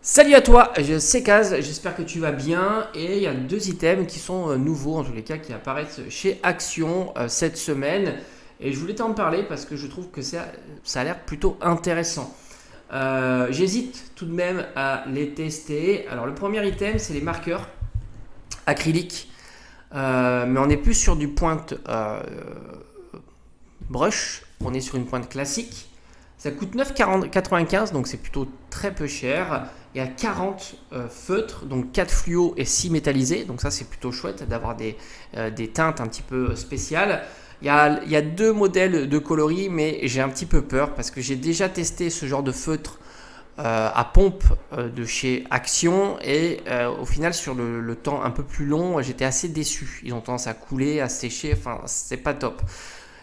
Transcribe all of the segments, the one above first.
Salut à toi, c'est Kaz, j'espère que tu vas bien et il y a deux items qui sont nouveaux en tous les cas qui apparaissent chez Action cette semaine et je voulais t'en parler parce que je trouve que ça a l'air plutôt intéressant. J'hésite tout de même à les tester. Alors le premier item c'est les marqueurs acryliques, mais on est plus sur du point brush, on est sur une pointe classique. Ça coûte 9,95 donc c'est plutôt très peu cher. Il y a 40 feutres, donc 4 fluos et 6 métallisés. Donc ça c'est plutôt chouette d'avoir des teintes un petit peu spéciales. Il y a deux modèles de coloris, mais j'ai un petit peu peur parce que j'ai déjà testé ce genre de feutre à pompe de chez Action et au final sur le temps un peu plus long j'étais assez déçu. Ils ont tendance à couler, à sécher, enfin c'est pas top.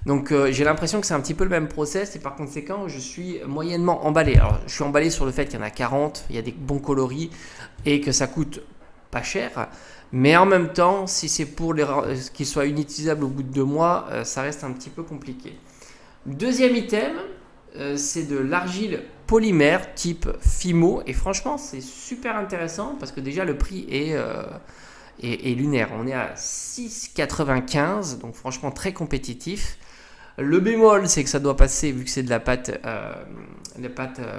Donc j'ai l'impression que c'est un petit peu le même process et par conséquent je suis moyennement emballé. Alors je suis emballé sur le fait qu'il y en a 40, il y a des bons coloris et que ça coûte pas cher. Mais en même temps, si c'est pour qu'ils soient inutilisables au bout de 2 mois, ça reste un petit peu compliqué. Deuxième item, c'est de l'argile polymère type Fimo et franchement c'est super intéressant parce que déjà le prix est lunaire. On est à 6,95 donc franchement très compétitif. Le bémol, c'est que ça doit passer, vu que c'est de la pâte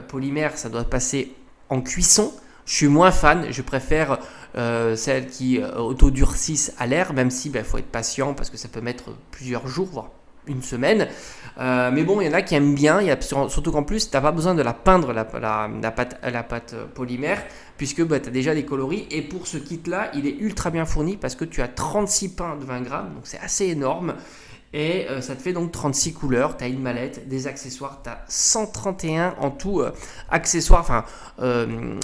polymère, ça doit passer en cuisson. Je suis moins fan, je préfère celles qui auto-durcissent à l'air, même si il faut être patient parce que ça peut mettre plusieurs jours, voire une semaine. Mais bon, il y en a qui aiment bien, surtout qu'en plus, tu n'as pas besoin de la peindre, la pâte polymère, puisque tu as déjà des coloris. Et pour ce kit-là, il est ultra bien fourni parce que tu as 36 pains de 20 grammes, donc c'est assez énorme. Et ça te fait donc 36 couleurs, tu as une mallette, des accessoires, tu as 131 en tout accessoires,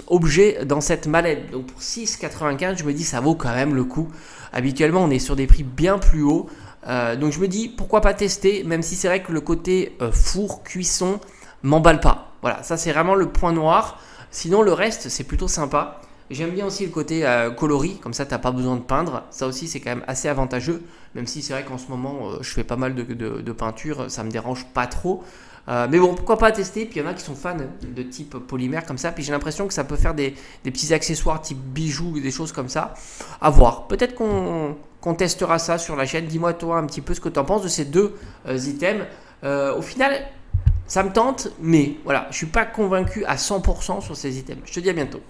objets dans cette mallette. Donc pour 6,95, je me dis ça vaut quand même le coup. Habituellement, on est sur des prix bien plus hauts. Donc je me dis pourquoi pas tester, même si c'est vrai que le côté four, cuisson, m'emballe pas. Voilà, ça c'est vraiment le point noir. Sinon le reste c'est plutôt sympa. J'aime bien aussi le côté coloris, comme ça t'as pas besoin de peindre. Ça aussi c'est quand même assez avantageux, même si c'est vrai qu'en ce moment je fais pas mal de peinture, ça me dérange pas trop. Mais bon, pourquoi pas tester. Puis il y en a qui sont fans de type polymère comme ça. Puis j'ai l'impression que ça peut faire des petits accessoires type bijoux, des choses comme ça. À voir. Peut-être qu'on testera ça sur la chaîne. Dis-moi toi un petit peu ce que tu en penses de ces deux items. Au final, ça me tente, mais voilà, je suis pas convaincu à 100% sur ces items. Je te dis à bientôt.